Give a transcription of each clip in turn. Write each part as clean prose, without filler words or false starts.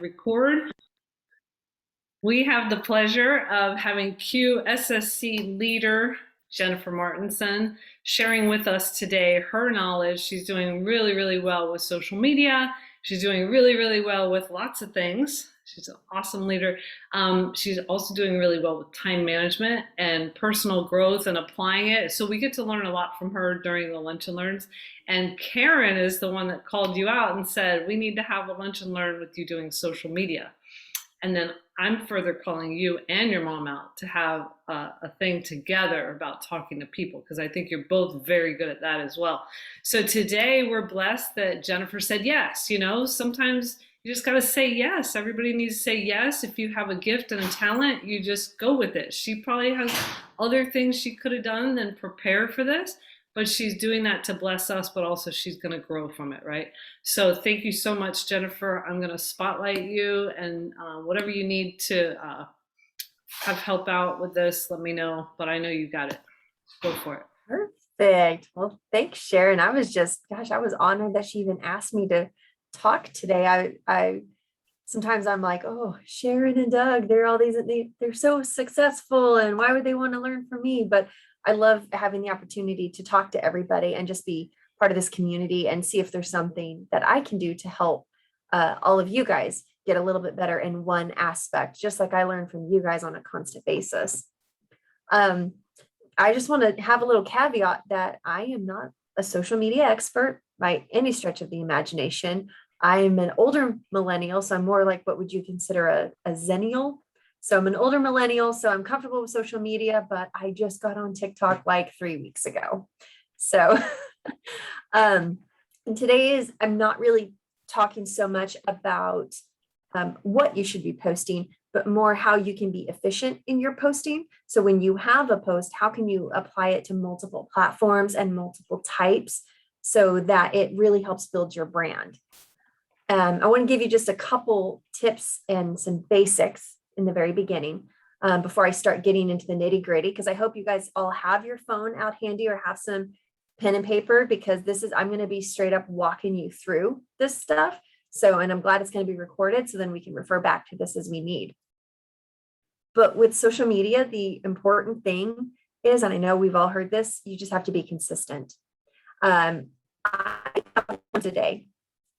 Record. We have the pleasure of having QSSC leader Jennifer Martinson sharing with us today her knowledge. She's doing really, really well with social media. She's doing really, really well with lots of things. She's an awesome leader. She's also doing really well with time management and personal growth and applying it. So we get to learn a lot from her during the Lunch and Learns. And Karen is the one that called you out and said, we need to have a Lunch and Learn with you doing social media. And then I'm further calling you and your mom out to have a thing together about talking to people, because I think you're both very good at that as well. So today we're blessed that Jennifer said yes. You know, sometimes you just got to say yes. Everybody needs to say yes. If you have a gift and a talent, you just go with it. She probably has other things she could have done than prepare for this, but she's doing that to bless us, but also she's going to grow from it, right? So thank you so much, Jennifer. I'm going to spotlight you, and whatever you need to have help out with this, let me know, but I know you got it. Go for it. Perfect. Well, thanks, Sharon. I was honored that she even asked me to talk today. I sometimes I'm like, oh, Sharon and Doug, they're so successful, and why would they want to learn from me? But I love having the opportunity to talk to everybody and just be part of this community and see if there's something that I can do to help all of you guys get a little bit better in one aspect, just like I learn from you guys on a constant basis. I just want to have a little caveat that I am not a social media expert by any stretch of the imagination. I'm an older millennial, so I'm more like what would you consider a zennial. So I'm an older millennial, so I'm comfortable with social media, but I just got on TikTok like 3 weeks ago. So and I'm not really talking so much about what you should be posting, but more how you can be efficient in your posting. So when you have a post, how can you apply it to multiple platforms and multiple types so that it really helps build your brand? I want to give you just a couple tips and some basics in the very beginning before I start getting into the nitty gritty, because I hope you guys all have your phone out handy or have some pen and paper, because I'm going to be straight up walking you through this stuff. So, and I'm glad it's going to be recorded, so then we can refer back to this as we need. But with social media, the important thing is, and I know we've all heard this, you just have to be consistent. I once a day.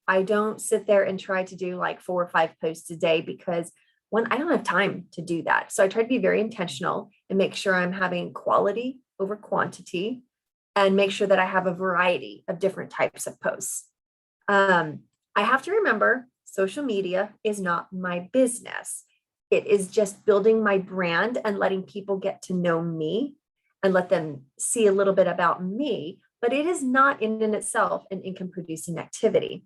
I don't sit there and try to do like 4 or 5 posts a day, because one, I don't have time to do that. So I try to be very intentional and make sure I'm having quality over quantity, and make sure that I have a variety of different types of posts. I have to remember social media is not my business. It is just building my brand and letting people get to know me and let them see a little bit about me, but it is not in itself an income producing activity.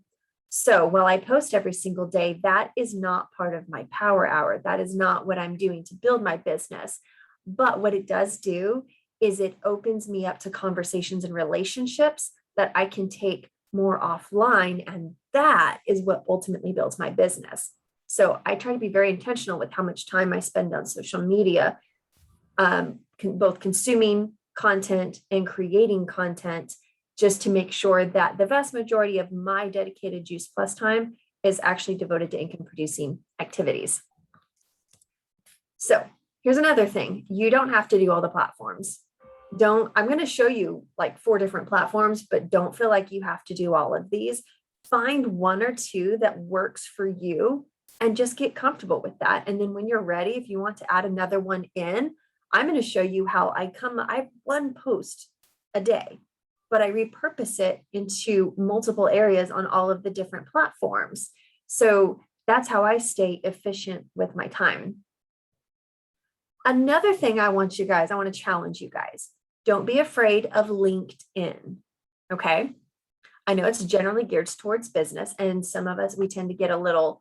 So while I post every single day, that is not part of my power hour. That is not what I'm doing to build my business. But what it does do is it opens me up to conversations and relationships that I can take more offline. And that is what ultimately builds my business. So I try to be very intentional with how much time I spend on social media, both consuming content and creating content, just to make sure that the vast majority of my dedicated Juice Plus time is actually devoted to income producing activities. So here's another thing. You don't have to do all the platforms. I'm going to show you like 4 different platforms, but don't feel like you have to do all of these. Find 1 or 2 that works for you and just get comfortable with that. And then when you're ready, if you want to add another one in, I'm going to show you how I have 1 post a day, but I repurpose it into multiple areas on all of the different platforms. So that's how I stay efficient with my time. Another thing I want to challenge you guys. Don't be afraid of LinkedIn. Okay. I know it's generally geared towards business, and some of us, we tend to get a little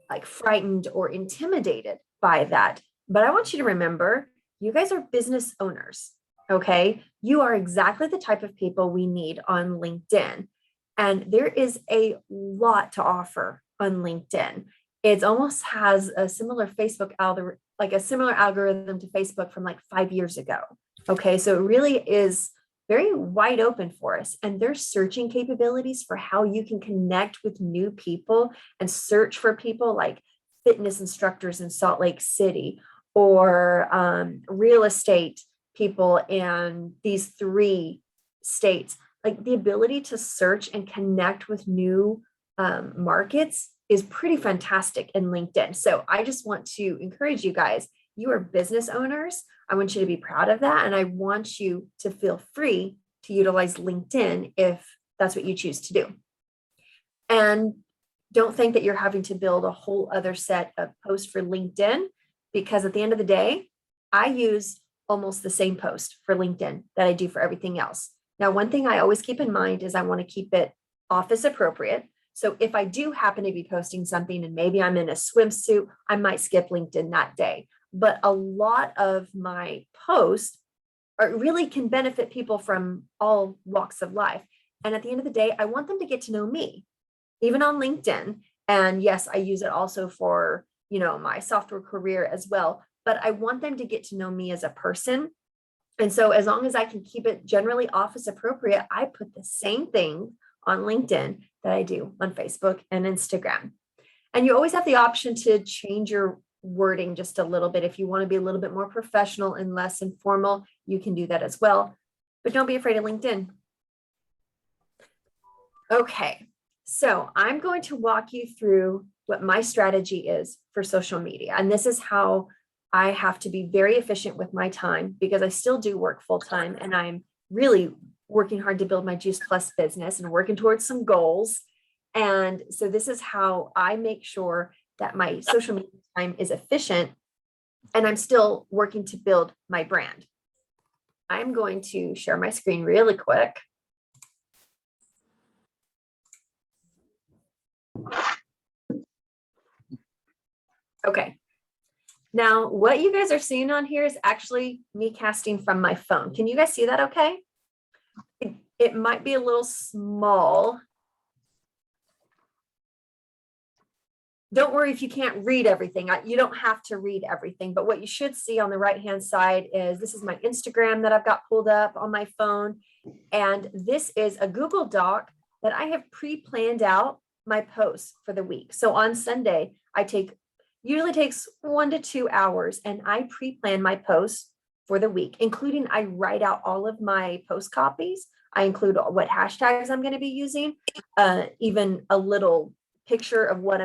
like frightened or intimidated by that. But I want you to remember, you guys are business owners. Okay. You are exactly the type of people we need on LinkedIn. And there is a lot to offer on LinkedIn. It almost has a similar Facebook algorithm, like a similar algorithm to Facebook from like 5 years ago. Okay. So it really is very wide open for us. And their searching capabilities for how you can connect with new people and search for people like fitness instructors in Salt Lake City, or real estate people in these 3 states. Like the ability to search and connect with new markets is pretty fantastic in LinkedIn. So I just want to encourage you guys, you are business owners. I want you to be proud of that. And I want you to feel free to utilize LinkedIn if that's what you choose to do. And don't think that you're having to build a whole other set of posts for LinkedIn, because at the end of the day, I use almost the same post for LinkedIn that I do for everything else. Now, one thing I always keep in mind is I want to keep it office appropriate. So if I do happen to be posting something and maybe I'm in a swimsuit, I might skip LinkedIn that day. But a lot of my posts really can benefit people from all walks of life. And at the end of the day, I want them to get to know me, even on LinkedIn. And yes, I use it also for, my software career as well, but I want them to get to know me as a person. And so as long as I can keep it generally office appropriate, I put the same thing on LinkedIn that I do on Facebook and Instagram. And you always have the option to change your wording just a little bit. If you want to be a little bit more professional and less informal, you can do that as well. But don't be afraid of LinkedIn. Okay, so I'm going to walk you through what my strategy is for social media. And this is how I have to be very efficient with my time, because I still do work full time and I'm really working hard to build my Juice Plus business and working towards some goals. And so this is how I make sure that my social media time is efficient and I'm still working to build my brand. I'm going to share my screen really quick. Okay. Now, what you guys are seeing on here is actually me casting from my phone. Can you guys see that okay? It might be a little small. Don't worry if you can't read everything. You don't have to read everything, but what you should see on the right-hand side is this is my Instagram that I've got pulled up on my phone. And this is a Google Doc that I have pre-planned out my posts for the week. So on Sunday, usually takes 1 to 2 hours, and I pre-plan my posts for the week, including I write out all of my post copies. I include what hashtags I'm going to be using, even a little picture of what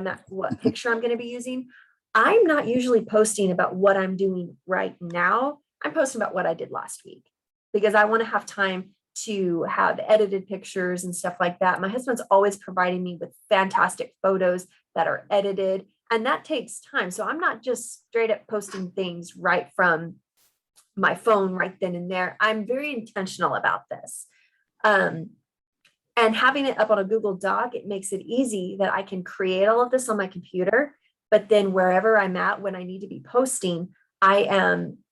picture I'm going to be using. I'm not usually posting about what I'm doing right now. I'm posting about what I did last week, because I want to have time to have edited pictures and stuff like that. My husband's always providing me with fantastic photos that are edited, and that takes time. So I'm not just straight up posting things right from my phone right then and there. I'm very intentional about this. And having it up on a Google Doc, it makes it easy that I can create all of this on my computer, but then wherever I'm at when I need to be posting, I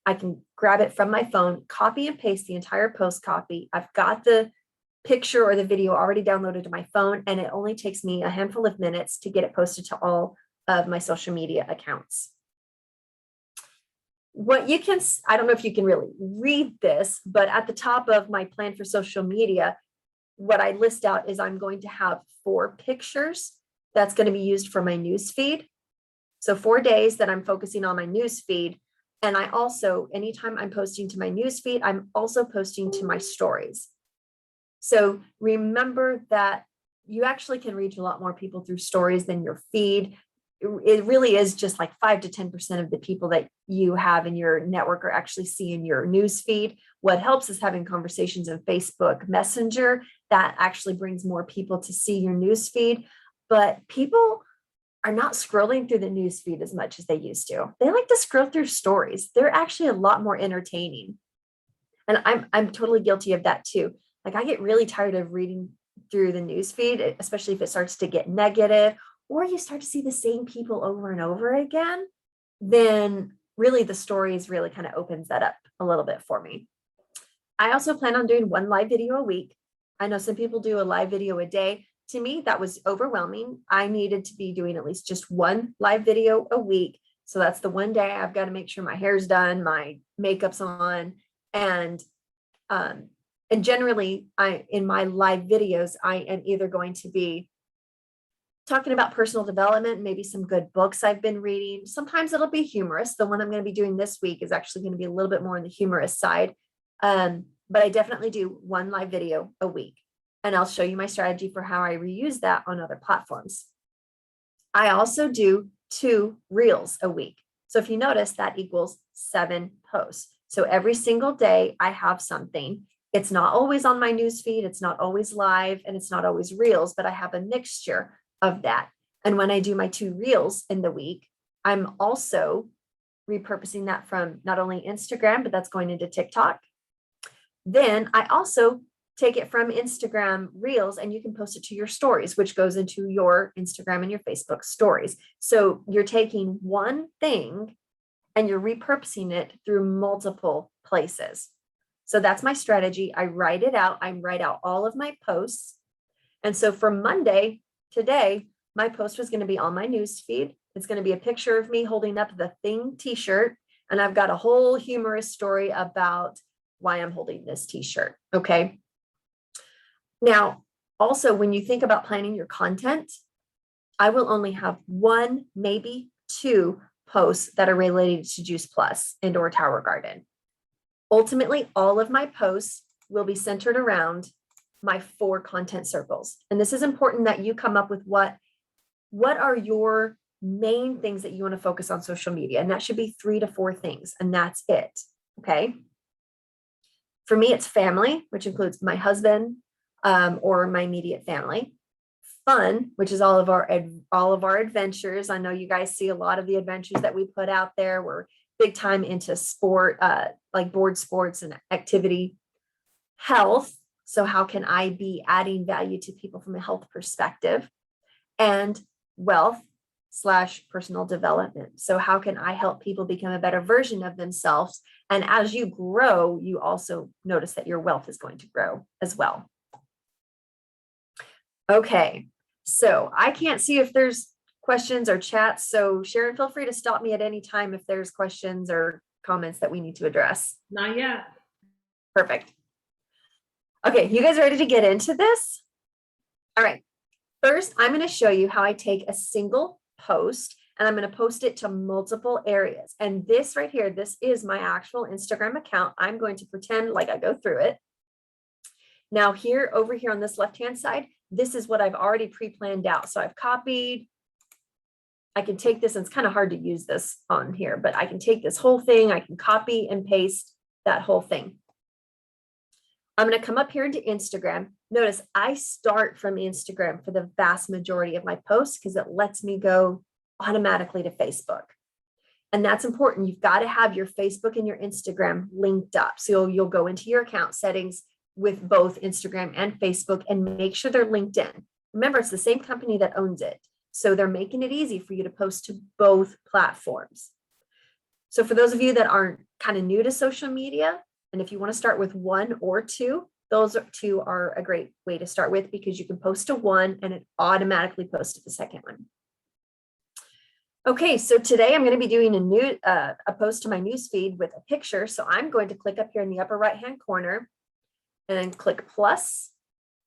can grab it from my phone, copy and paste the entire post copy. I've got the picture or the video already downloaded to my phone, and it only takes me a handful of minutes to get it posted to all of my social media accounts. I don't know if you can really read this, but at the top of my plan for social media, what I list out is I'm going to have 4 pictures that's going to be used for my news feed. So 4 days that I'm focusing on my news feed. And I also, anytime I'm posting to my news feed, I'm also posting to my stories. So remember that you actually can reach a lot more people through stories than your feed. It really is just like 5 to 10% of the people that you have in your network are actually seeing your news feed. What helps is having conversations in Facebook Messenger that actually brings more people to see your news feed. But people are not scrolling through the news feed as much as they used to. They like to scroll through stories. They're actually a lot more entertaining. And I'm totally guilty of that too. Like I get really tired of reading through the news feed, especially if it starts to get negative, or you start to see the same people over and over again. Then really the stories really kind of opens that up a little bit for me. I also plan on doing 1 live video a week. I know some people do a live video a day. To me, that was overwhelming. I needed to be doing at least just 1 live video a week. So that's the one day I've got to make sure my hair's done, my makeup's on, and And generally, in my live videos, I am either going to be talking about personal development, maybe some good books I've been reading. Sometimes it'll be humorous. The one I'm going to be doing this week is actually going to be a little bit more on the humorous side. But I definitely do one live video a week. And I'll show you my strategy for how I reuse that on other platforms. I also do 2 reels a week. So if you notice, that equals 7 posts. So every single day I have something. It's not always on my news feed. It's not always live, and it's not always reels, but I have a mixture of that. And when I do my 2 reels in the week, I'm also repurposing that from not only Instagram, but that's going into TikTok. Then I also take it from Instagram reels and you can post it to your stories, which goes into your Instagram and your Facebook stories. So you're taking one thing and you're repurposing it through multiple places. So that's my strategy. I write it out. I write out all of my posts. And so for Monday, today, my post was going to be on my news feed. It's going to be a picture of me holding up the Thing t-shirt. And I've got a whole humorous story about why I'm holding this t-shirt. Okay. Now, also, when you think about planning your content, I will only have 1, maybe 2 posts that are related to Juice Plus and/or Tower Garden. Ultimately, all of my posts will be centered around my 4 content circles. And this is important that you come up with what are your main things that you want to focus on social media. And that should be 3 to 4 things. And that's it. Okay. For me, it's family, which includes my husband, or my immediate family. Fun, which is all of our adventures. I know you guys see a lot of the adventures that we put out there. We're big time into sport, like board sports and activity. Health. So how can I be adding value to people from a health perspective? And wealth / personal development. So how can I help people become a better version of themselves? And as you grow, you also notice that your wealth is going to grow as well. Okay, so I can't see if there's questions or chats. So Sharon, feel free to stop me at any time if there's questions or comments that we need to address. Not yet. Perfect. Okay, you guys ready to get into this? All right, first I'm going to show you how I take a single post and I'm going to post it to multiple areas. And this right here, this is my actual Instagram account. I'm going to pretend like I go through it. Now here, over here on this left-hand side, this is what I've already pre-planned out. So I've copied, I can take this, and it's kind of hard to use this on here, but I can take this whole thing, I can copy and paste that whole thing. I'm going to come up here into Instagram. Notice I start from Instagram for the vast majority of my posts because it lets me go automatically to Facebook. And that's important. You've got to have your Facebook and your Instagram linked up. So you'll go into your account settings with both Instagram and Facebook and make sure they're linked in. Remember, it's the same company that owns it. So they're making it easy for you to post to both platforms. So for those of you that aren't kind of new to social media, and if you want to start with 1 or 2, those 2 are a great way to start with because you can post to one and it automatically posts to the second one. Okay, so today I'm going to be doing a post to my newsfeed with a picture. So I'm going to click up here in the upper right-hand corner and then click plus.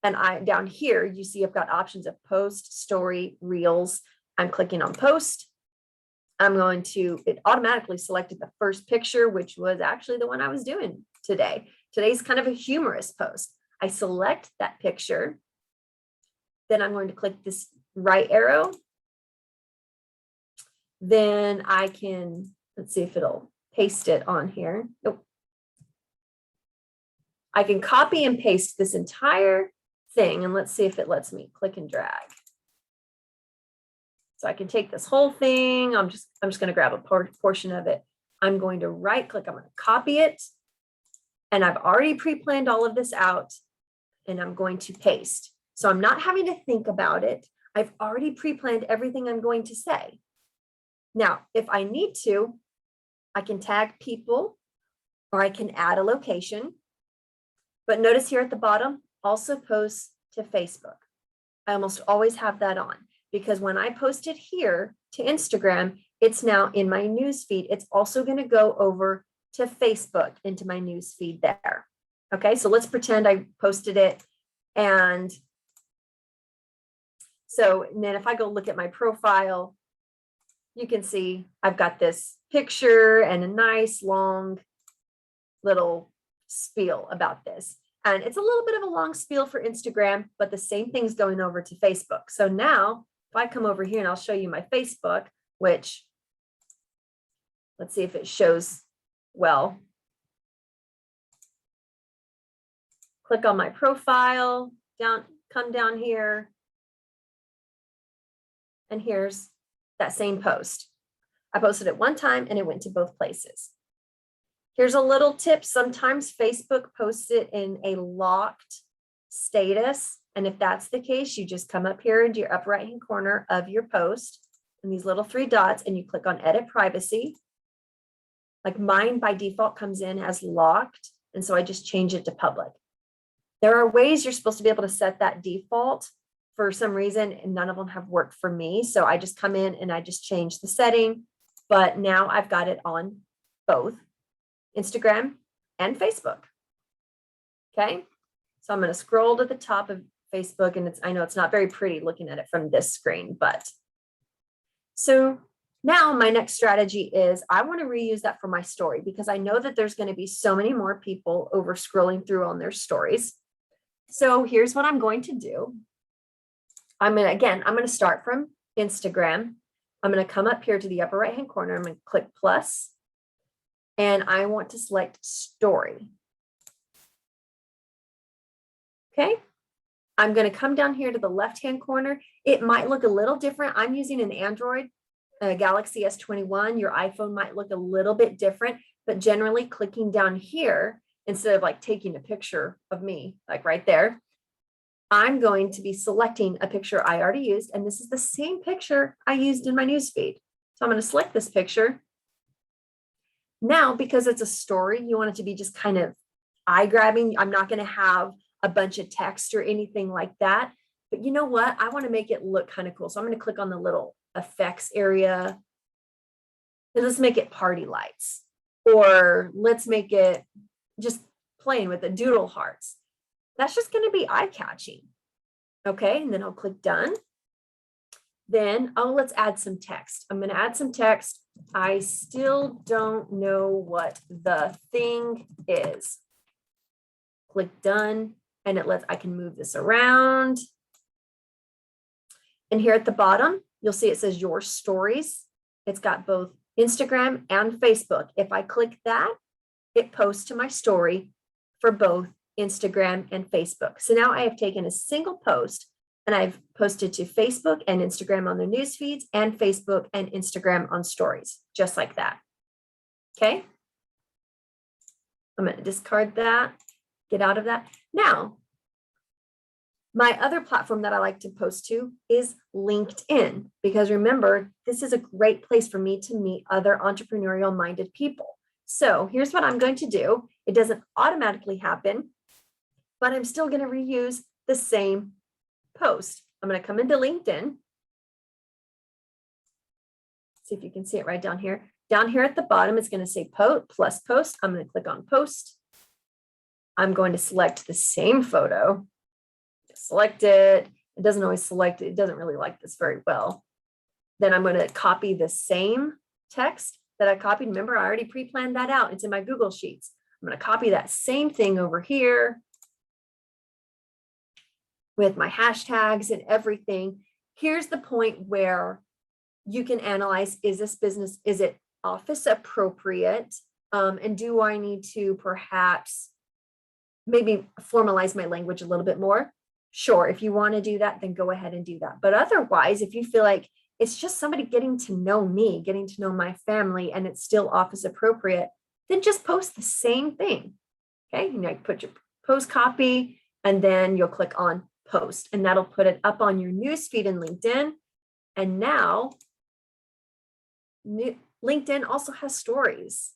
And down here, you see I've got options of post, story, reels. I'm clicking on post. It automatically selected the first picture, which was actually the one I was doing today. Today's kind of a humorous post. I select that picture. Then I'm going to click this right arrow. Then I can, let's see if it'll paste it on here. Nope. I can copy and paste this entire thing, and let's see if it lets me click and drag. So I can take this whole thing. I'm just going to grab a portion of it. I'm going to right click. I'm going to copy it. And I've already pre-planned all of this out and I'm going to paste. So I'm not having to think about it. I've already pre-planned everything I'm going to say. Now, if I need to, I can tag people or I can add a location. But notice here at the bottom, also post to Facebook. I almost always have that on because when I post it here to Instagram, it's now in my news feed. It's also going to go over to Facebook into my news feed there. Okay, so let's pretend I posted it. And so and then if I go look at my profile, you can see I've got this picture and a nice long little spiel about this. And it's a little bit of a long spiel for Instagram, but the same thing's going over to Facebook. So now if I come over here and I'll show you my Facebook, which let's see if it shows well. Click on my profile, come down here. And here's that same post. I posted it one time and it went to both places. Here's a little tip. Sometimes Facebook posts it in a locked status. And if that's the case, you just come up here into your upper right-hand corner of your post and these little 3 dots and you click on edit privacy. Like mine by default comes in as locked. And so I just change it to public. There are ways you're supposed to be able to set that default. For some reason, and none of them have worked for me. So I just come in and I just change the setting, but now I've got it on both Instagram and Facebook. Okay. So I'm going to scroll to the top of Facebook and I know it's not very pretty looking at it from this screen, but so now my next strategy is I want to reuse that for my story because I know that there's going to be so many more people over scrolling through on their stories. So here's what I'm going to do. I'm going to start from Instagram. I'm going to come up here to the upper right-hand corner. I'm going to click plus, and I want to select story. Okay. I'm going to come down here to the left-hand corner. It might look a little different. I'm using an Android, Galaxy S21. Your iPhone might look a little bit different, but generally clicking down here, instead of like taking a picture of me, like right there, I'm going to be selecting a picture I already used, and this is the same picture I used in my newsfeed. So I'm going to select this picture. Now, because it's a story, you want it to be just kind of eye-grabbing. I'm not going to have a bunch of text or anything like that. But you know what? I want to make it look kind of cool. So I'm going to click on the little effects area. And let's make it party lights. Or let's make it just playing with the doodle hearts. That's just going to be eye-catching. Okay, and then I'll click done. Then, let's add some text. I'm going to add some text. I still don't know what the thing is. Click done, and I can move this around. And here at the bottom, you'll see it says your stories. It's got both Instagram and Facebook. If I click that, it posts to my story for both Instagram and Facebook. So now I have taken a single post and I've posted to Facebook and Instagram on their news feeds and Facebook and Instagram on stories, just like that. Okay. I'm going to discard that, get out of that. Now, my other platform that I like to post to is LinkedIn, because remember, this is a great place for me to meet other entrepreneurial minded people. So here's what I'm going to do. It doesn't automatically happen, but I'm still going to reuse the same post. I'm going to come into LinkedIn. See if you can see it right down here. Down here at the bottom, it's going to say plus post. I'm going to click on post. I'm going to select the same photo. Select it. It doesn't always select it. It doesn't really like this very well. Then I'm going to copy the same text that I copied. Remember, I already pre-planned that out. It's in my Google Sheets. I'm going to copy that same thing over here with my hashtags and everything. Here's the point where you can analyze, is this business, is it office appropriate? And do I need to perhaps maybe formalize my language a little bit more? Sure, if you want to do that, then go ahead and do that. But otherwise, if you feel like it's just somebody getting to know me, getting to know my family, and it's still office appropriate, then just post the same thing. Okay, you know, put your post copy, and then you'll click on post, and that'll put it up on your newsfeed in LinkedIn. And now, LinkedIn also has stories.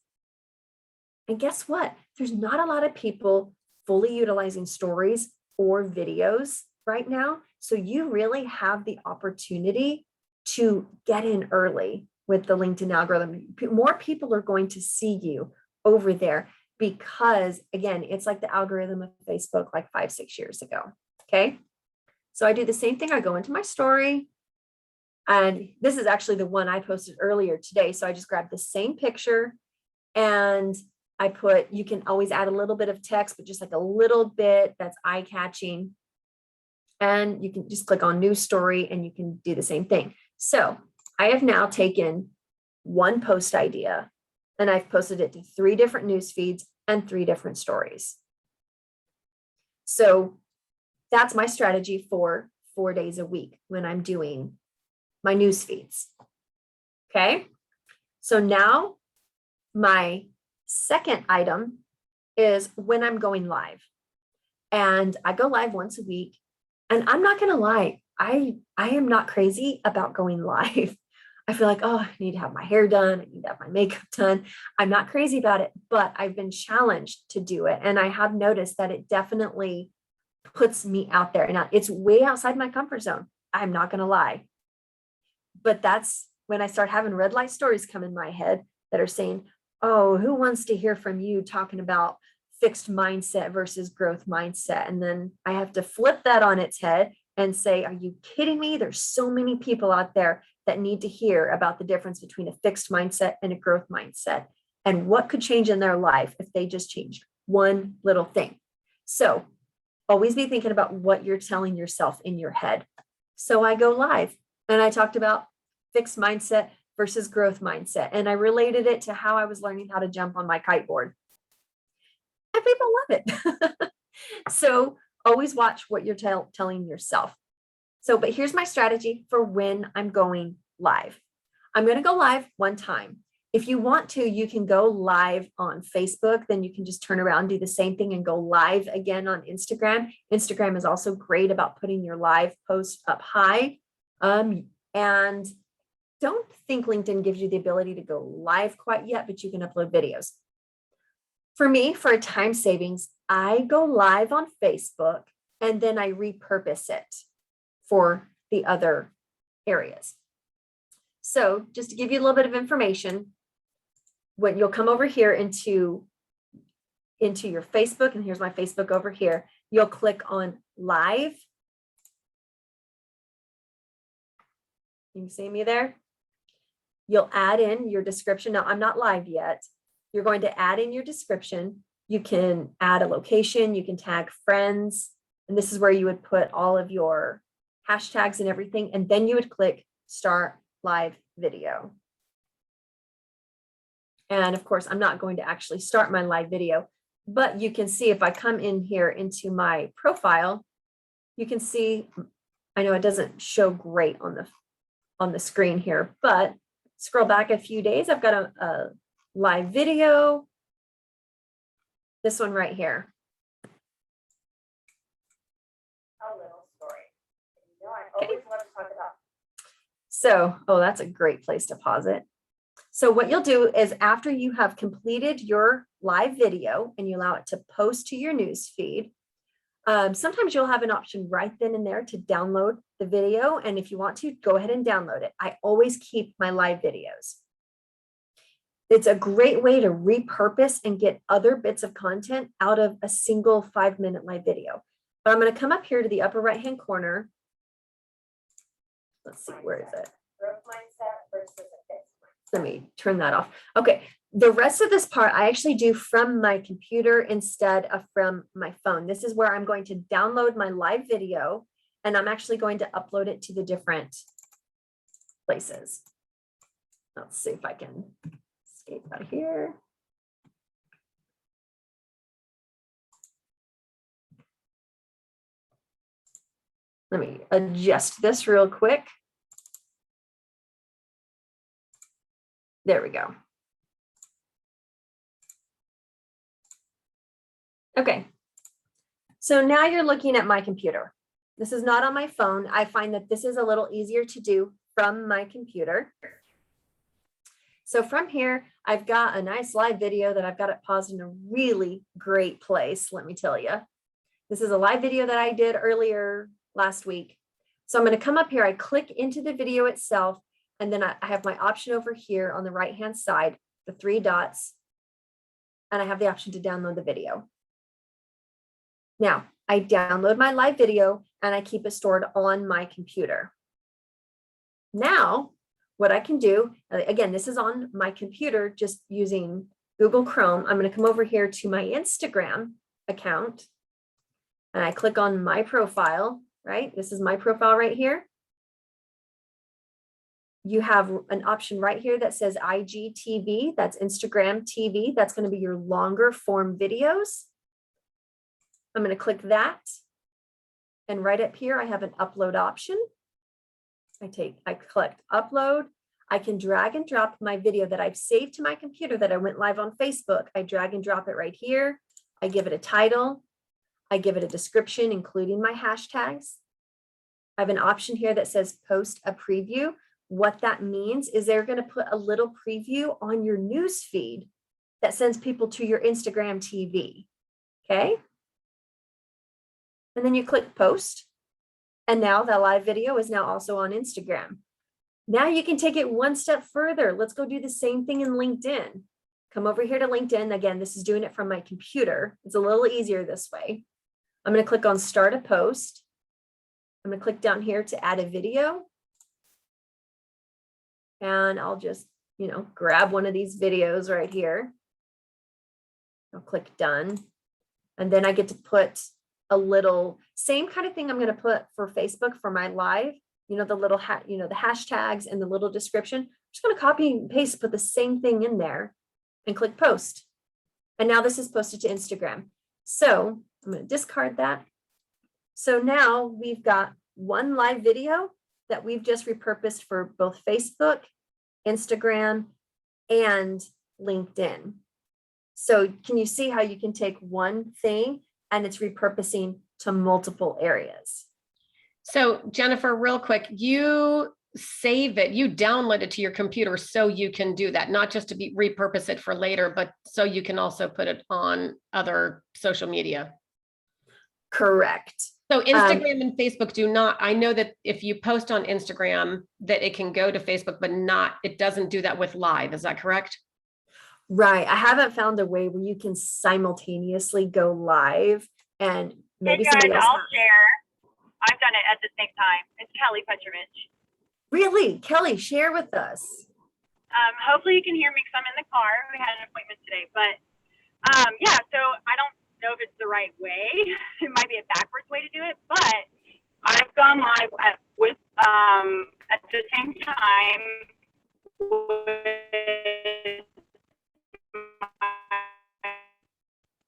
And guess what? There's not a lot of people fully utilizing stories or videos right now. So you really have the opportunity to get in early with the LinkedIn algorithm. More people are going to see you over there. because again, it's like the algorithm of Facebook like 5-6 years ago. Okay. So I do the same thing. I go into my story, and this is actually the one I posted earlier today. So I just grabbed the same picture and I put, you can always add a little bit of text, but just like a little bit that's eye catching. And you can just click on new story and you can do the same thing. So I have now taken one post idea and I've posted it to 3 different news feeds and 3 different stories. So that's my strategy for 4 days a week when I'm doing my news feeds. Okay. So now my second item is when I'm going live. And I go live once a week. And I'm not going to lie, I am not crazy about going live. I feel like, oh, I need to have my hair done. I need to have my makeup done. I'm not crazy about it, but I've been challenged to do it. And I have noticed that it definitely puts me out there. And it's way outside my comfort zone. I'm not going to lie. But that's when I start having red light stories come in my head that are saying, oh, who wants to hear from you talking about fixed mindset versus growth mindset? And then I have to flip that on its head and say, are you kidding me? There's so many people out there that need to hear about the difference between a fixed mindset and a growth mindset and what could change in their life if they just changed one little thing. So always be thinking about what you're telling yourself in your head. So I go live and I talked about fixed mindset versus growth mindset. And I related it to how I was learning how to jump on my kiteboard. And people love it. So always watch what you're telling yourself. So, but here's my strategy for when I'm going live. I'm going to go live one time. If you want to, you can go live on Facebook. Then you can just turn around, do the same thing and go live again on Instagram. Instagram is also great about putting your live post up high. And don't think LinkedIn gives you the ability to go live quite yet, but you can upload videos. For me, for a time savings, I go live on Facebook and then I repurpose it for the other areas. So just to give you a little bit of information, when you'll come over here into your Facebook, and here's my Facebook over here, you'll click on live. You can see me there. You'll add in your description. Now I'm not live yet. You're going to add in your description. You can add a location, you can tag friends, and this is where you would put all of your hashtags and everything, and then you would click start live video. And of course, I'm not going to actually start my live video, but you can see if I come in here into my profile, you can see, I know it doesn't show great on the screen here, but scroll back a few days, I've got a live video. This one right here. A little story. You know, I always want to talk about. So, oh, that's a great place to pause it. So what you'll do is after you have completed your live video and you allow it to post to your news feed, sometimes you'll have an option right then and there to download the video. And if you want to, go ahead and download it. I always keep my live videos. It's a great way to repurpose and get other bits of content out of a single 5-minute live video. But I'm going to come up here to the upper right-hand corner. Let's see, where is it? Growth mindset versus a fixed mindset. Let me turn that off. Okay, the rest of this part I actually do from my computer instead of from my phone. This is where I'm going to download my live video and I'm actually going to upload it to the different places. Let's see if I can escape out of here. Let me adjust this real quick. There we go. Okay. So now you're looking at my computer. This is not on my phone. I find that this is a little easier to do from my computer. So from here, I've got a nice live video that I've got it paused in a really great place, let me tell you. This is a live video that I did earlier last week. So I'm going to come up here, I click into the video itself, and then I have my option over here on the right-hand side, the 3 dots. and I have the option to download the video. Now, I download my live video and I keep it stored on my computer. Now, what I can do, again, this is on my computer, just using Google Chrome. I'm going to come over here to my Instagram account and I click on my profile, right? This is my profile right here. You have an option right here that says IGTV, that's Instagram TV. That's going to be your longer form videos. I'm going to click that. And right up here, I have an upload option. I click upload. I can drag and drop my video that I've saved to my computer that I went live on Facebook. I drag and drop it right here. I give it a title. I give it a description, including my hashtags. I have an option here that says post a preview. What that means is they're going to put a little preview on your news feed that sends people to your Instagram TV. Okay. And then you click post. And now the live video is now also on Instagram. Now you can take it one step further. Let's go do the same thing in LinkedIn. Come over here to LinkedIn. Again, this is doing it from my computer. It's a little easier this way. I'm going to click on start a post. I'm going to click down here to add a video. And I'll just, grab one of these videos right here. I'll click done. And then I get to put a little same kind of thing I'm going to put for Facebook for my live, the little the hashtags and the little description. I'm just going to copy and paste, put the same thing in there and click post. And now this is posted to Instagram. So I'm going to discard that. So now we've got one live video that we've just repurposed for both Facebook, Instagram, and LinkedIn. So can you see how you can take one thing and it's repurposing to multiple areas? So Jennifer, real quick, you save it, you download it to your computer so you can do that, not just to repurpose it for later, but so you can also put it on other social media. Correct. So Instagram and Facebook do not, I know that if you post on Instagram that it can go to Facebook, but it doesn't do that with live. Is that correct? Right. I haven't found a way where you can simultaneously go live and maybe somebody else. I'll share. I've done it at the same time. It's Kelly Petrovich. Really? Kelly, share with us. Hopefully you can hear me because I'm in the car. We had an appointment today, but yeah, so I don't know if it's the right way. It might be a backwards way to do it, but I've gone live at the same time with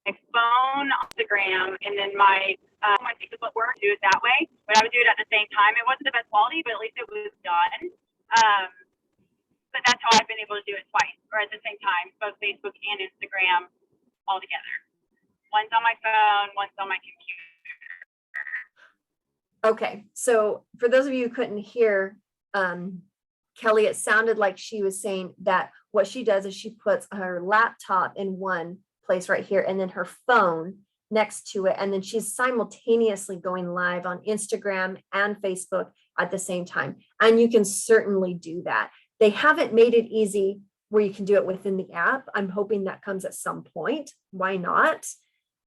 my phone, Instagram, and then my Facebook would work, do it that way, but I would do it at the same time. It wasn't the best quality, but at least it was done. But that's how I've been able to do it twice, or at the same time, both Facebook and Instagram all together. One's on my phone, one's on my computer. Okay, so for those of you who couldn't hear Kelly, it sounded like she was saying that what she does is she puts her laptop in one place right here and then her phone next to it. And then she's simultaneously going live on Instagram and Facebook at the same time. And you can certainly do that. They haven't made it easy where you can do it within the app. I'm hoping that comes at some point. Why not?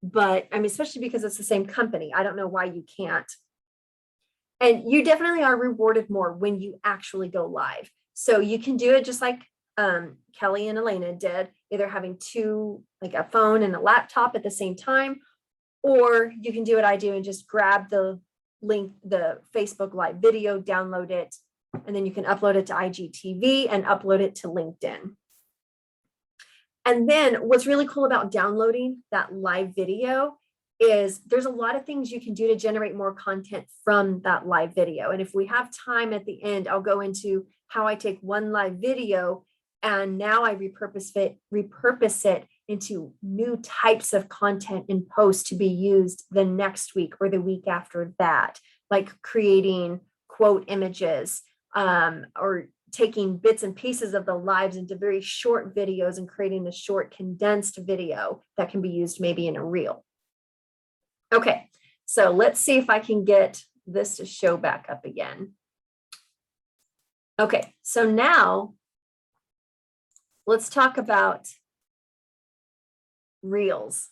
But I mean, especially because it's the same company. I don't know why you can't. And you definitely are rewarded more when you actually go live. So you can do it just like Kelly and Elena did, either having two, like a phone and a laptop at the same time, or you can do what I do and just grab the link, the Facebook Live video, download it, and then you can upload it to IGTV and upload it to LinkedIn. And then what's really cool about downloading that live video is there's a lot of things you can do to generate more content from that live video. And if we have time at the end, I'll go into how I take one live video and now I repurpose it into new types of content in post to be used the next week or the week after that, like creating quote images or taking bits and pieces of the lives into very short videos and creating a short condensed video that can be used maybe in a reel. Okay, so let's see if I can get this to show back up again. Okay, so now let's talk about Reels.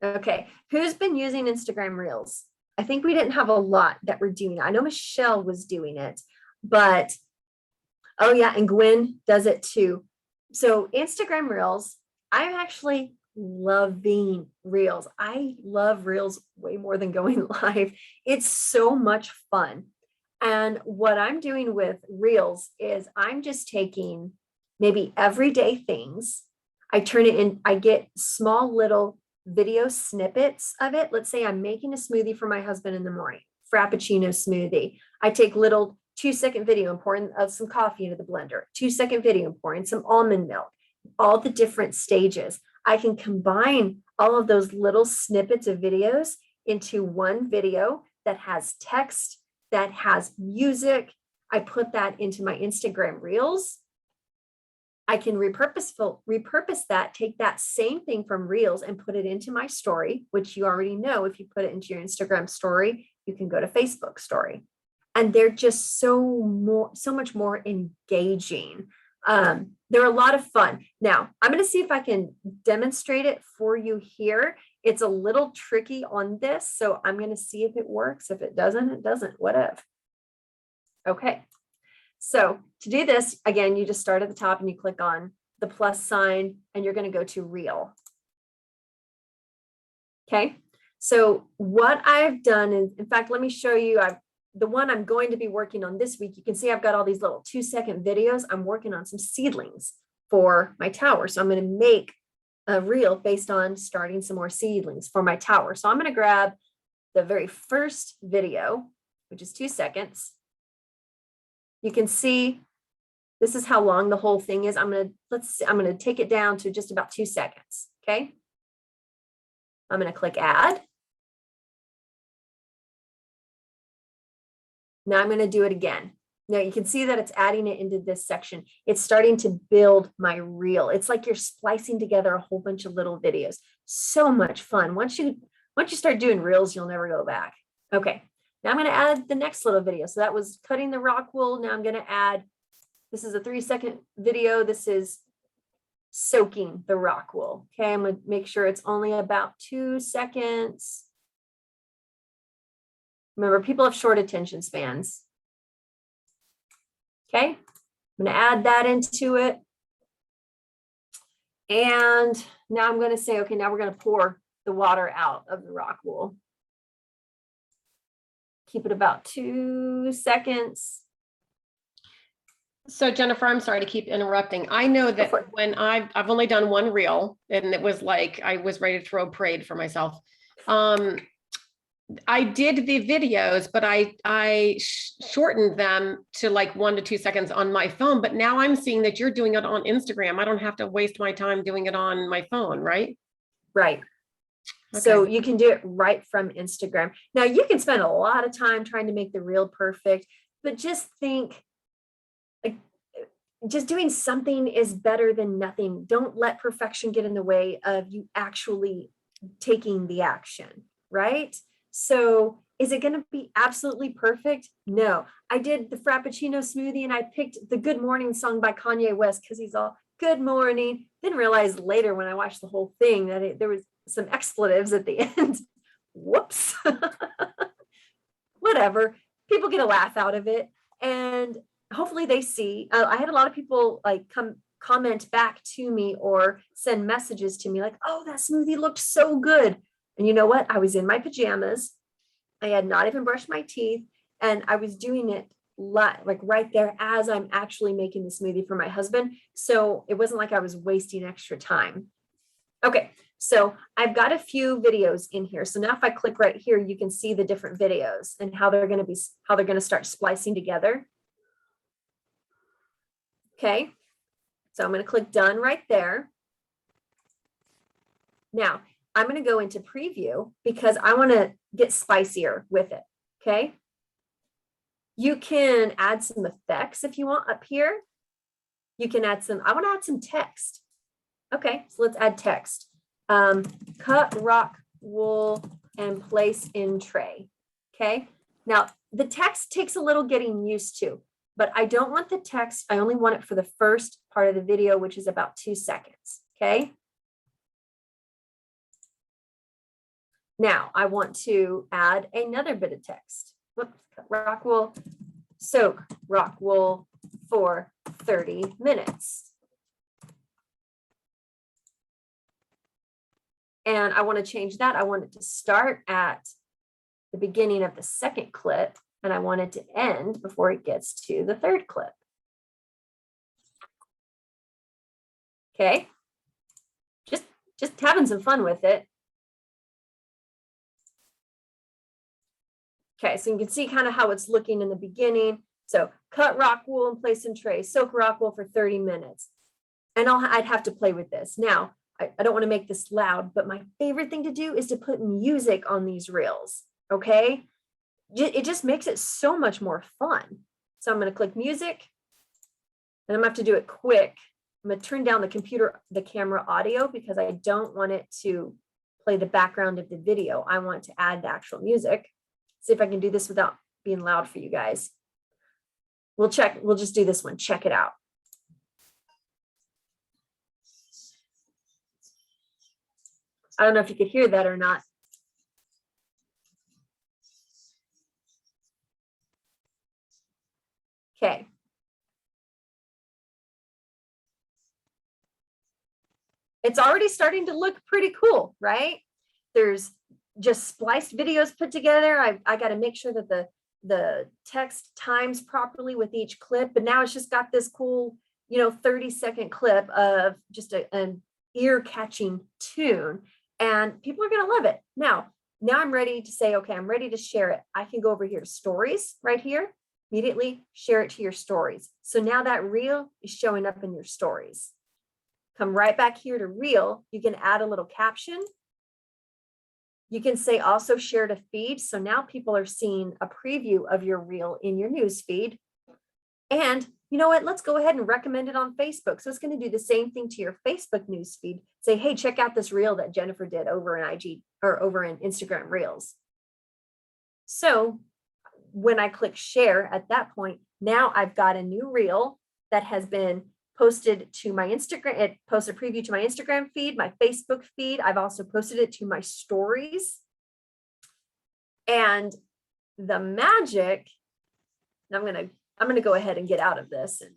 Okay, who's been using Instagram Reels? I think we didn't have a lot that were doing it. I know Michelle was doing it, but oh yeah, and Gwen does it too. So Instagram Reels, I'm actually loving Reels. I love Reels way more than going live. It's so much fun. And what I'm doing with Reels is I'm just taking maybe everyday things. I turn it in, I get small little video snippets of it. Let's say I'm making a smoothie for my husband in the morning, Frappuccino smoothie. I take little 2-second video and pouring some coffee into the blender, 2-second video and pouring some almond milk, all the different stages. I can combine all of those little snippets of videos into one video that has text, that has music. I put that into my Instagram Reels. I can repurpose that, take that same thing from Reels and put it into my story, which you already know, if you put it into your Instagram story, you can go to Facebook story. And they're just so much more engaging. They're a lot of fun. Now, I'm going to see if I can demonstrate it for you here. It's a little tricky on this, so I'm going to see if it works. If it doesn't, it doesn't, whatever. Okay. So to do this, again, you just start at the top and you click on the plus sign and you're going to go to Reel. Okay. So what I've done is, in fact, let me show you, the one I'm going to be working on this week. You can see I've got all these little 2-second videos. I'm working on some seedlings for my tower. So I'm going to make a reel based on starting some more seedlings for my tower. So I'm going to grab the very first video, which is 2 seconds. You can see this is how long the whole thing is. I'm going to take it down to just about 2 seconds. Okay. I'm going to click add. Now I'm going to do it again. Now you can see that it's adding it into this section. It's starting to build my reel. It's like you're splicing together a whole bunch of little videos. So much fun. Once you start doing reels, you'll never go back. Okay. Now I'm going to add the next little video. So that was cutting the rock wool. Now I'm going to add, this is a 3-second video. This is soaking the rock wool. Okay. I'm going to make sure it's only about 2 seconds. Remember, people have short attention spans. Okay. I'm going to add that into it. And now I'm going to say, okay, now we're going to pour the water out of the rock wool. Keep it about 2 seconds. So Jennifer, I'm sorry to keep interrupting. I know that when I've only done one reel and it was like, I was ready to throw a parade for myself. I did the videos, but I shortened them to like 1 to 2 seconds on my phone. But now I'm seeing that you're doing it on Instagram. I don't have to waste my time doing it on my phone, right? Right. Okay. So you can do it right from Instagram. Now you can spend a lot of time trying to make the reel perfect, but just think, like, just doing something is better than nothing. Don't let perfection get in the way of you actually taking the action, right? So is it going to be absolutely perfect? No. I did the Frappuccino smoothie and I picked the Good Morning song by Kanye West because he's all good morning. Didn't realize later when I watched the whole thing that there was some expletives at the end. Whoops. Whatever. People get a laugh out of it. And hopefully they see. I had a lot of people like comment back to me or send messages to me like, oh, that smoothie looked so good. And you know what? I was in my pajamas. I had not even brushed my teeth. And I was doing it like right there as I'm actually making the smoothie for my husband. So it wasn't like I was wasting extra time. Okay, so I've got a few videos in here. So now if I click right here, you can see the different videos and how they're going to start splicing together. Okay, so I'm going to click done right there. Now I'm going to go into preview because I want to get spicier with it. Okay. You can add some effects if you want up here. You can add I want to add some text. Okay, so let's add text. Cut rock wool and place in tray. Okay. Now the text takes a little getting used to, but I don't want the text. I only want it for the first part of the video, which is about 2 seconds. Okay. Now I want to add another bit of text. Whoops, cut rock wool, soak rock wool for 30 minutes. And I want to change that. I want it to start at the beginning of the second clip, and I want it to end before it gets to the third clip. Okay, just having some fun with it. Okay, so you can see kind of how it's looking in the beginning. So cut rock wool and place in tray, soak rock wool for 30 minutes. And I'd have to play with this. Now, I don't want to make this loud, but my favorite thing to do is to put music on these reels, okay? It just makes it so much more fun. So I'm going to click music, and I'm going to have to do it quick. I'm going to turn down the camera audio because I don't want it to play the background of the video. I want to add the actual music. See if I can do this without being loud for you guys. We'll just do this one. Check it out. I don't know if you could hear that or not. Okay. It's already starting to look pretty cool, right? There's just spliced videos put together. I got to make sure that the text times properly with each clip, but now it's just got this cool, 30-second clip of just an ear-catching tune, and people are going to love it. Now I'm ready to say, okay, I'm ready to share it. I can go over here to stories right here, immediately share it to your stories. So now that reel is showing up in your stories. Come right back here to reel. You can add a little caption. You can say also share to feed. So now people are seeing a preview of your reel in your news feed. And you know what? Let's go ahead and recommend it on Facebook. So it's going to do the same thing to your Facebook news feed. Say, hey, check out this reel that Jennifer did over in IG or over in Instagram Reels. So when I click share at that point, now I've got a new reel that has been posted to my Instagram. It posts a preview to my Instagram feed, my Facebook feed. I've also posted it to my stories. And the magic, I'm going to go ahead and get out of this and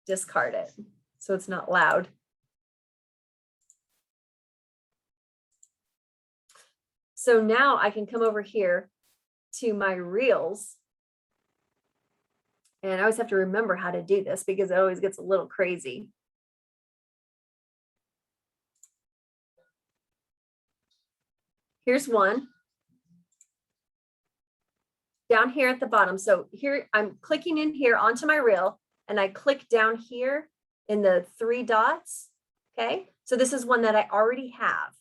discard it so it's not loud. So now I can come over here to my reels. And I always have to remember how to do this because it always gets a little crazy. Here's one. Down here at the bottom. So here I'm clicking in here onto my reel, and I click down here in the 3 dots. Okay, so this is one that I already have.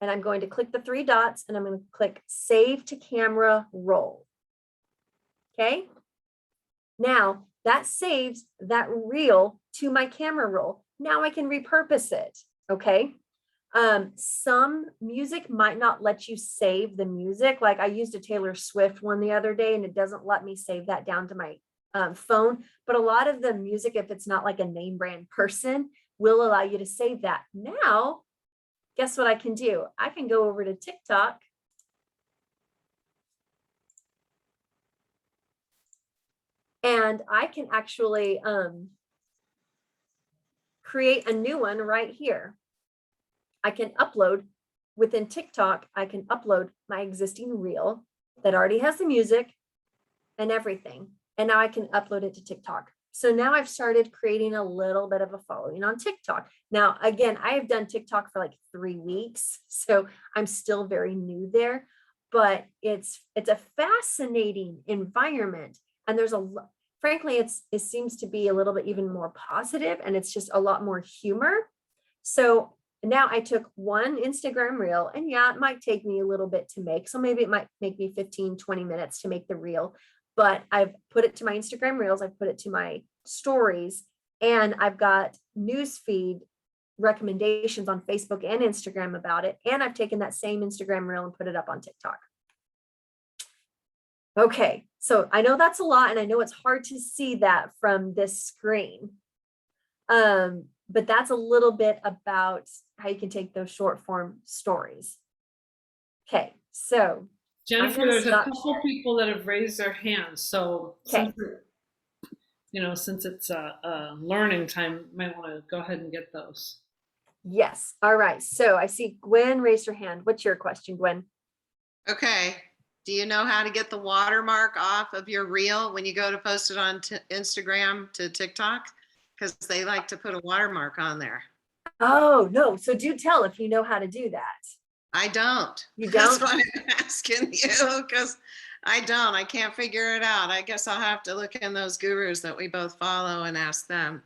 And I'm going to click the 3 dots, and I'm going to click save to camera roll. Okay. Now that saves that reel to my camera roll. Now I can repurpose it. Okay. Some music might not let you save the music. Like I used a Taylor Swift one the other day, and it doesn't let me save that down to my phone. But a lot of the music, if it's not like a name brand person, will allow you to save that. Now, guess what I can do? I can go over to TikTok. And I can actually create a new one right here. I can upload within TikTok. I can upload my existing reel that already has the music and everything. And now I can upload it to TikTok. So now I've started creating a little bit of a following on TikTok. Now, again, I have done TikTok for like 3 weeks, so I'm still very new there, but it's a fascinating environment. And there's frankly, it seems to be a little bit even more positive, and it's just a lot more humor. So now I took one Instagram reel, and yeah, it might take me a little bit to make. So maybe it might make me 15, 20 minutes to make the reel, but I've put it to my Instagram reels. I've put it to my stories, and I've got newsfeed recommendations on Facebook and Instagram about it. And I've taken that same Instagram reel and put it up on TikTok. Okay, so I know that's a lot, and I know it's hard to see that from this screen. But that's a little bit about how you can take those short form stories. Okay, so Jennifer, gonna there's a stop couple people that have raised their hands. So okay. since it's a learning time, you might want to go ahead and get those. Yes. All right. So I see Gwen raised her hand. What's your question, Gwen? Okay. Do you know how to get the watermark off of your reel when you go to post it on Instagram to TikTok? Because they like to put a watermark on there. Oh, no. So do tell if you know how to do that. I don't. You That's don't? why I'm asking you, because I don't. I can't figure it out. I guess I'll have to look in those gurus that we both follow and ask them.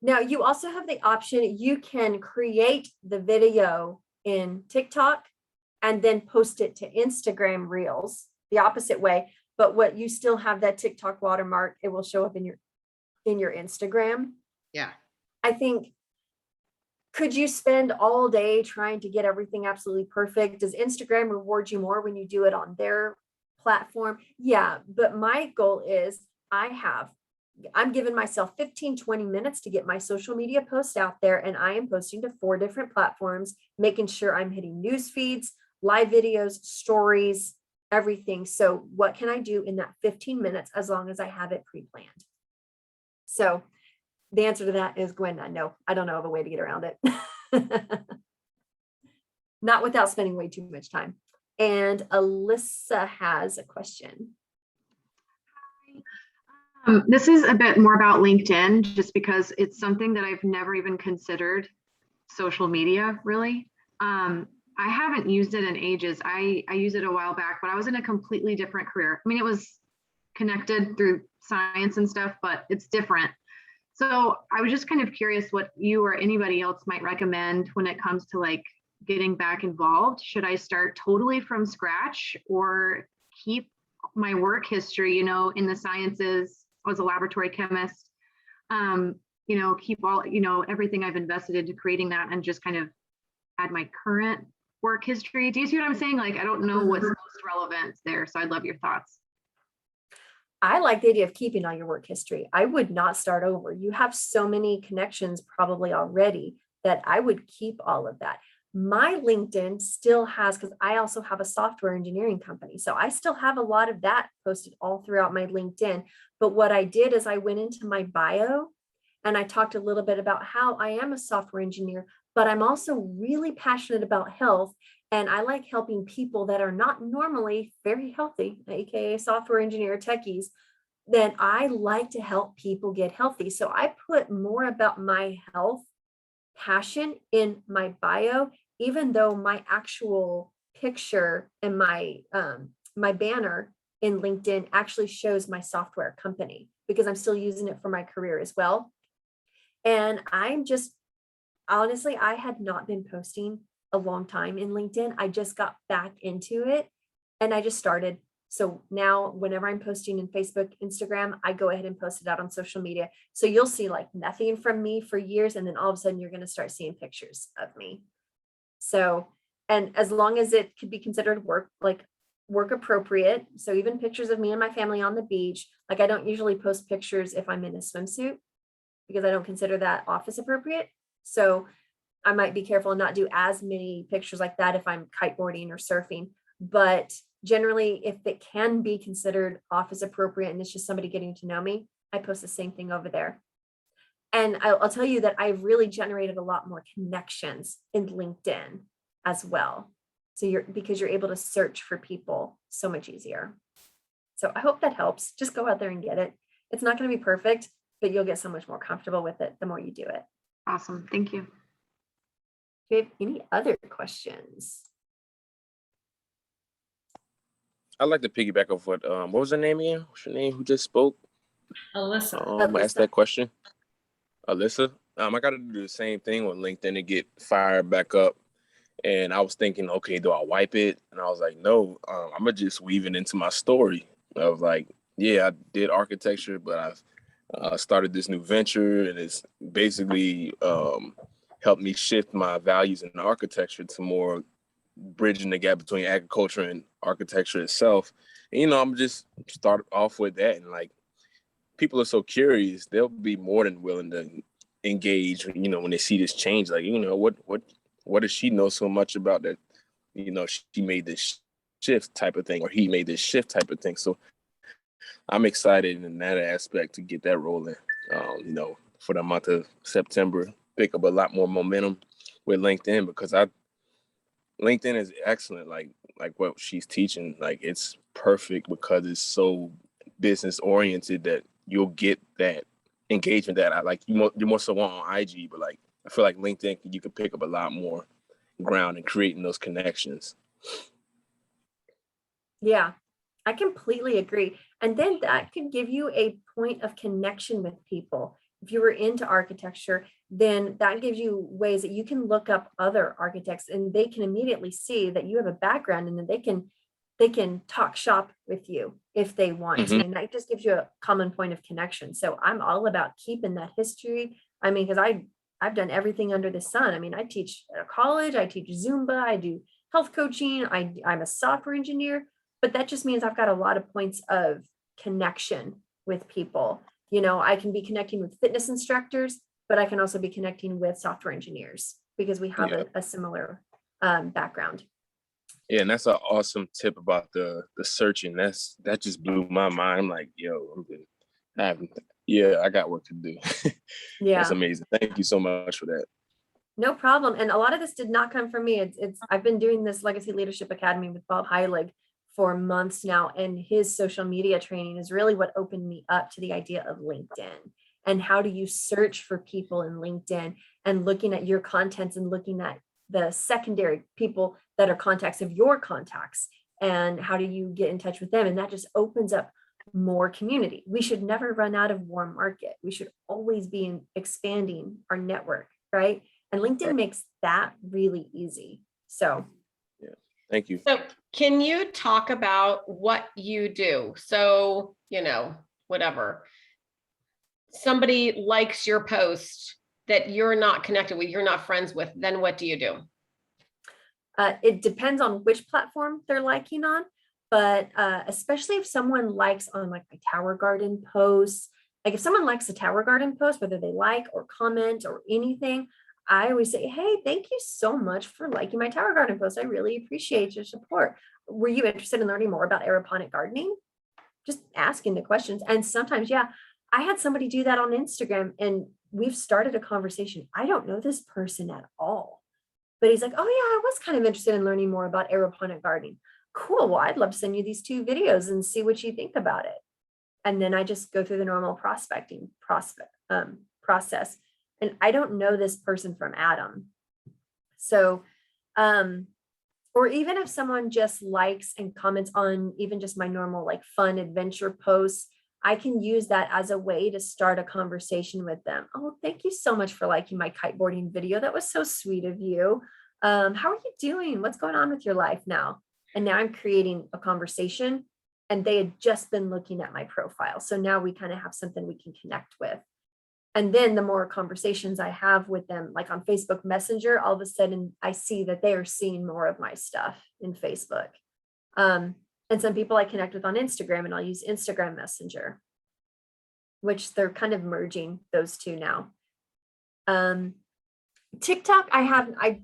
Now, you also have the option, you can create the video in TikTok and then post it to Instagram Reels the opposite way. But what you still have that TikTok watermark, it will show up in your Instagram. Yeah. I think, could you spend all day trying to get everything absolutely perfect? Does Instagram reward you more when you do it on their platform? Yeah, but my goal is I'm giving myself 15-20 minutes to get my social media posts out there, and I am posting to 4 different platforms, making sure I'm hitting news feeds, live videos, stories, everything. So what can I do in that 15 minutes as long as I have it pre-planned? So the answer to that is, Gwen, no, I don't know of a way to get around it. Not without spending way too much time. And Alyssa has a question. This is a bit more about LinkedIn, just because it's something that I've never even considered social media, really. I haven't used it in ages. I used it a while back, but I was in a completely different career. I mean, it was connected through science and stuff, but it's different. So I was just kind of curious what you or anybody else might recommend when it comes to like getting back involved. Should I start totally from scratch or keep my work history, in the sciences? I was a laboratory chemist, keep all, everything I've invested into creating that and just kind of add my current work history. Do you see what I'm saying? Like, I don't know what's most relevant there. So I'd love your thoughts. I like the idea of keeping all your work history. I would not start over. You have so many connections probably already that I would keep all of that. My LinkedIn still has, because I also have a software engineering company. So I still have a lot of that posted all throughout my LinkedIn. But what I did is I went into my bio and I talked a little bit about how I am a software engineer, but I'm also really passionate about health. And I like helping people that are not normally very healthy, AKA software engineer techies. Then I like to help people get healthy. So I put more about my health passion in my bio, even though my actual picture and my banner in LinkedIn actually shows my software company, because I'm still using it for my career as well. And I'm just, honestly, I had not been posting a long time in LinkedIn. I just got back into it and I just started. So now whenever I'm posting in Facebook, Instagram, I go ahead and post it out on social media. So you'll see like nothing from me for years. And then all of a sudden you're going to start seeing pictures of me. So, and as long as it could be considered work appropriate. So even pictures of me and my family on the beach, like I don't usually post pictures if I'm in a swimsuit because I don't consider that office appropriate. So I might be careful and not do as many pictures like that if I'm kiteboarding or surfing. But generally, if it can be considered office appropriate and it's just somebody getting to know me, I post the same thing over there. And I'll tell you that I've really generated a lot more connections in LinkedIn as well. So because you're able to search for people so much easier. So I hope that helps. Just go out there and get it. It's not going to be perfect, but you'll get so much more comfortable with it the more you do it. Awesome. Thank you. Do you have any other questions? I'd like to piggyback off what was her name again? What's your name? Who just spoke? Alyssa. I asked that question. Alyssa. I got to do the same thing with LinkedIn to get fired back up. And I was thinking, okay, do I wipe it? And I was like, no, I'm gonna just weave it into my story. I was like, yeah, I did architecture, but I've started this new venture, and it's basically helped me shift my values in architecture to more bridging the gap between agriculture and architecture itself. And, I'm just start off with that. And like, people are so curious, they'll be more than willing to engage, when they see this change. Like, what does she know so much about that, she made this shift type of thing, or he made this shift type of thing. So I'm excited in that aspect to get that rolling, for the month of September, pick up a lot more momentum with LinkedIn, because LinkedIn is excellent. Like what she's teaching, like it's perfect because it's so business oriented that you'll get that engagement that I like. You're more so on IG, but like I feel like LinkedIn, you can pick up a lot more ground and creating those connections. Yeah, I completely agree. And then that can give you a point of connection with people. If you were into architecture, then that gives you ways that you can look up other architects and they can immediately see that you have a background, and then they can talk shop with you if they want to. And that just gives you a common point of connection. So I'm all about keeping that history. I mean, because I've done everything under the sun. I mean, I teach at a college, I teach Zumba, I do health coaching, I'm a software engineer, but that just means I've got a lot of points of connection with people. I can be connecting with fitness instructors, but I can also be connecting with software engineers because we have a similar background. Yeah, and that's an awesome tip about the searching. That just blew my mind. I'm like, yo, I got work to do. Yeah. That's amazing. Thank you so much for that. No problem. And a lot of this did not come from me. I've been doing this Legacy Leadership Academy with Bob Heilig for months now, and his social media training is really what opened me up to the idea of LinkedIn and how do you search for people in LinkedIn, and looking at your contents and looking at the secondary people that are contacts of your contacts, and how do you get in touch with them. And that just opens up more community. We should never run out of warm market. We should always be expanding our network, right? And LinkedIn makes that really easy. So yeah, thank you. So can you talk about what you do? So, whatever. Somebody likes your post that you're not connected with, you're not friends with, then what do you do? It depends on which platform they're liking on, but especially if someone likes on like my Tower Garden posts, like if someone likes a Tower Garden post, whether they like or comment or anything, I always say, hey, thank you so much for liking my Tower Garden post. I really appreciate your support. Were you interested in learning more about aeroponic gardening? Just asking the questions. And sometimes, I had somebody do that on Instagram, and we've started a conversation. I don't know this person at all, but he's like, oh yeah, I was kind of interested in learning more about aeroponic gardening. Cool. Well, I'd love to send you these 2 videos and see what you think about it. And then I just go through the normal prospecting process. And I don't know this person from Adam. So, or even if someone just likes and comments on even just my normal like fun adventure posts, I can use that as a way to start a conversation with them. Oh, thank you so much for liking my kiteboarding video. That was so sweet of you. How are you doing? What's going on with your life now? And now I'm creating a conversation, and they had just been looking at my profile. So now we kind of have something we can connect with. And then the more conversations I have with them, like on Facebook Messenger, all of a sudden I see that they are seeing more of my stuff in Facebook. And some people I connect with on Instagram, and I'll use Instagram Messenger, which they're kind of merging those two now. TikTok, I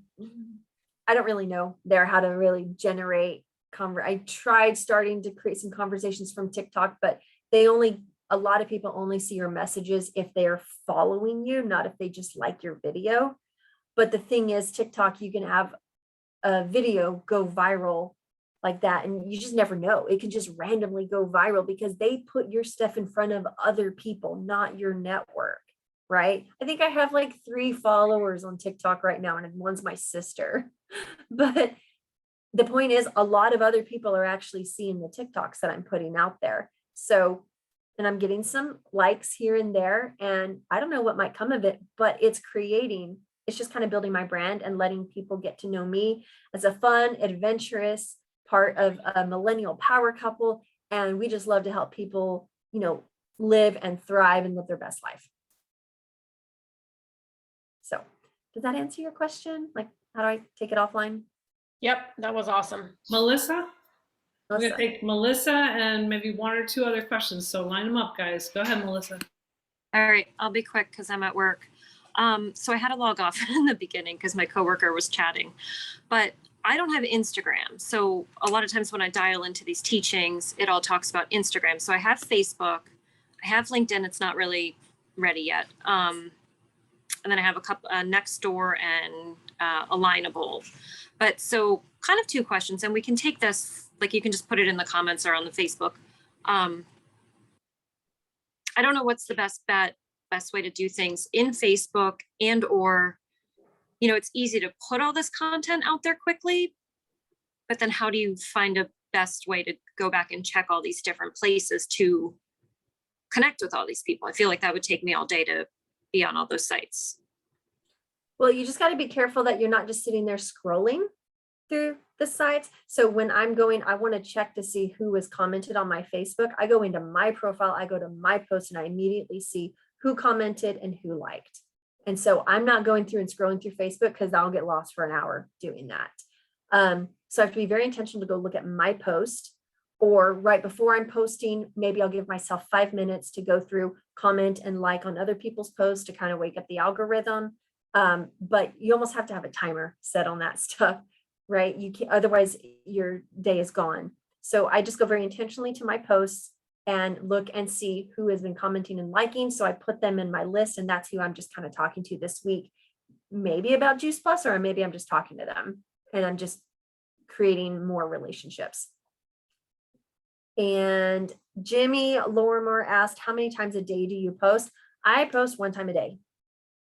don't really know there how to really generate I tried starting to create some conversations from TikTok, but a lot of people only see your messages if they're following you, not if they just like your video. But the thing is, TikTok, you can have a video go viral like that, and you just never know. It can just randomly go viral because they put your stuff in front of other people, not your network, right? I think I have like 3 followers on TikTok right now, and one's my sister. But the point is, a lot of other people are actually seeing the TikToks that I'm putting out there. So, and I'm getting some likes here and there, and I don't know what might come of it, but it's just kind of building my brand and letting people get to know me as a fun, adventurous part of a millennial power couple. And we just love to help people, live and thrive and live their best life. So does that answer your question? Like, how do I take it offline? Yep, that was awesome. Melissa? We're Melissa. going to take Melissa and maybe 1 or 2 other questions. So line them up, guys. Go ahead, Melissa. All right, I'll be quick because I'm at work. So I had to log off in the beginning because my coworker was chatting. But I don't have Instagram. So a lot of times when I dial into these teachings, it all talks about Instagram. So I have Facebook, I have LinkedIn. It's not really ready yet. And then I have a couple, Nextdoor and Alignable. But so kind of two questions, and we can take this, like you can just put it in the comments or on the Facebook. I don't know what's the best way to do things in Facebook, and or, you know, it's easy to put all this content out there quickly, but then how do you find a best way to go back and check all these different places to connect with all these people? I feel like that would take me all day to be on all those sites. Well, you just got to be careful that you're not just sitting there scrolling through the sites. So when I'm going, I want to check to see who has commented on my Facebook. I go into my profile, I go to my post, and I immediately see who commented and who liked. And so I'm not going through and scrolling through Facebook because I'll get lost for an hour doing that. So I have to be very intentional to go look at my post, or right before I'm posting, maybe I'll give myself 5 minutes to go through, comment and like on other people's posts to kind of wake up the algorithm. But you almost have to have a timer set on that stuff, right? You can't, otherwise your day is gone. So I just go very intentionally to my posts and look and see who has been commenting and liking. So I put them in my list, and that's who I'm just kind of talking to this week, maybe about Juice Plus, or maybe I'm just talking to them and I'm just creating more relationships. And Jimmy Lorimer asked, how many times a day do you post? I post 1 time a day.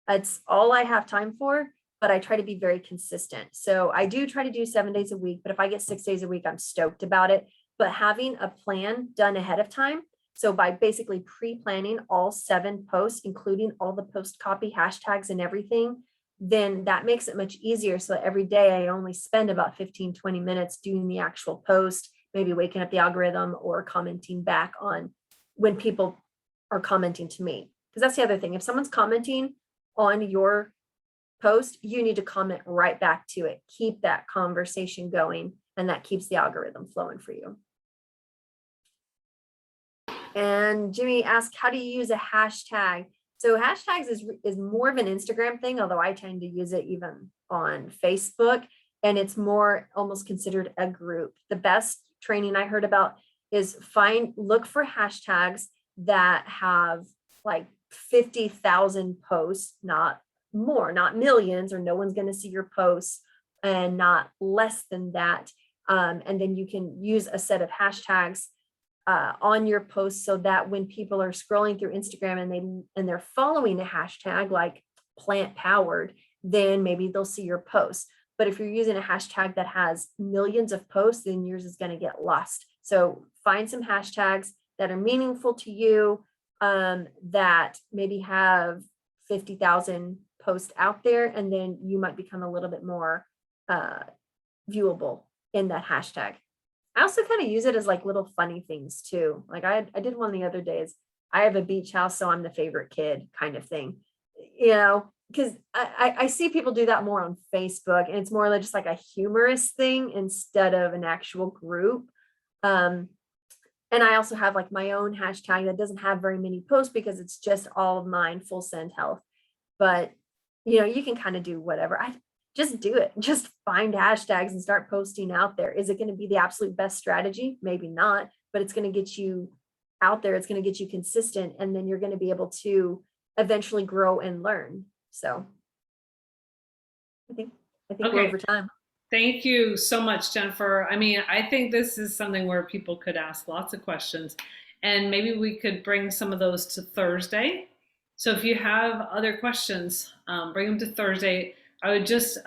That's all I have time for, but I try to be very consistent. So I do try to do 7 days a week, but if I get 6 days a week, I'm stoked about it. But having a plan done ahead of time, so by basically pre-planning all 7 posts, including all the post copy, hashtags and everything, then that makes it much easier. So every day I only spend about 15, 20 minutes doing the actual post, maybe waking up the algorithm or commenting back on when people are commenting to me. Because that's the other thing. If someone's commenting on your post, you need to comment right back to it. Keep that conversation going, and that keeps the algorithm flowing for you. And Jimmy asked, how do you use a hashtag? So hashtags is more of an Instagram thing, although I tend to use it even on Facebook, and it's more almost considered a group. The best training I heard about is look for hashtags that have like 50,000 posts, not more, not millions, or no one's going to see your posts, and not less than that. And then you can use a set of hashtags on your posts, so that when people are scrolling through Instagram and they're following a hashtag like plant powered, then maybe they'll see your post. But if you're using a hashtag that has millions of posts, then yours is going to get lost. So find some hashtags that are meaningful to you, that maybe have 50,000 posts out there, and then you might become a little bit more viewable in that hashtag. I also kind of use it as like little funny things too. Like I did one the other day, is I have a beach house, so I'm the favorite kid kind of thing, you know, because I see people do that more on Facebook, and it's more like just like a humorous thing instead of an actual group. And I also have like my own hashtag that doesn't have very many posts because it's just all of mine, Full Send Health. But you know, you can kind of do whatever. Just do it. Just find hashtags and start posting out there. Is it going to be the absolute best strategy? Maybe not, but it's going to get you out there. It's going to get you consistent, and then you're going to be able to eventually grow and learn. So I think Okay. we're over time. Thank you so much, Jennifer. I mean, I think this is something where people could ask lots of questions, and maybe we could bring some of those to Thursday. So if you have other questions, bring them to Thursday. I would just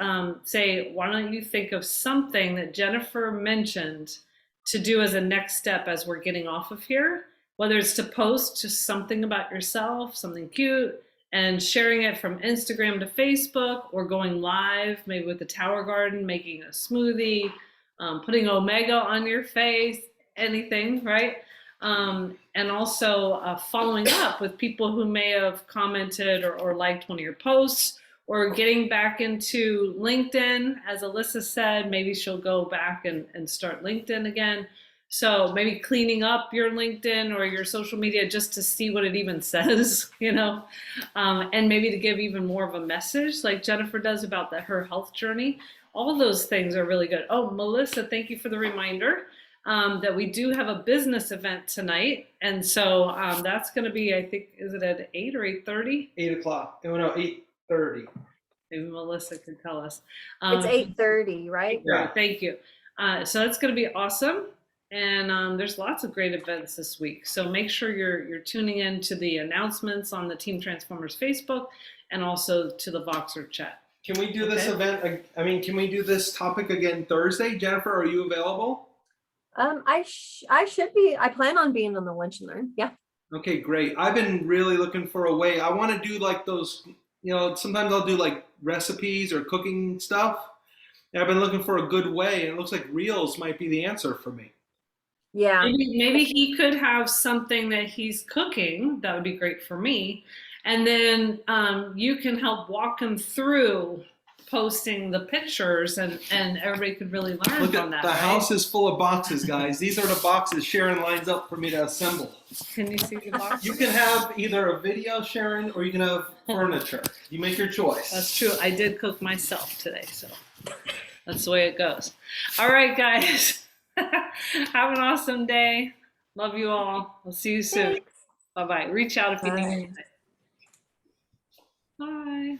say, why don't you think of something that Jennifer mentioned to do as a next step as we're getting off of here, whether it's to post just something about yourself, something cute, and sharing it from Instagram to Facebook, or going live, maybe with the Tower Garden, making a smoothie, putting Omega on your face, anything, right? And also following up with people who may have commented or liked one of your posts, or getting back into LinkedIn. As Alyssa said, maybe she'll go back and start LinkedIn again. So maybe cleaning up your LinkedIn or your social media just to see what it even says, and maybe to give even more of a message like Jennifer does about her health journey. All those things are really good. Oh, Melissa, thank you for the reminder that we do have a business event tonight. And so that's going to be, I think, is it at 8 or 8:30? 8 o'clock. Oh, no, 8:30. Maybe Melissa can tell us. It's 8:30, right? Yeah. Thank you. So that's going to be awesome. And there's lots of great events this week. So make sure you're tuning in to the announcements on the Team Transformers Facebook and also to the Voxer chat. Can we do this Okay. event? I mean, can we do this topic again Thursday? Jennifer, are you available? I should be. I plan on being on the lunch and learn. Yeah. Okay, great. I've been really looking for a way. I want to do like those, sometimes I'll do like recipes or cooking stuff. And I've been looking for a good way, and it looks like Reels might be the answer for me. Yeah. Maybe he could have something that he's cooking. That would be great for me. And then you can help walk him through posting the pictures, and everybody could really learn Look from at that. the right? house is full of boxes, guys. These are the boxes Sharon lines up for me to assemble. Can you see the box? You can have either a video, Sharon, or you can have furniture. You make your choice. That's true. I did cook myself today, so that's the way it goes. All right, guys. Have an awesome day. Love you all. We'll see you soon. Thanks. Bye-bye. Reach out if you need Bye. anything. Bye.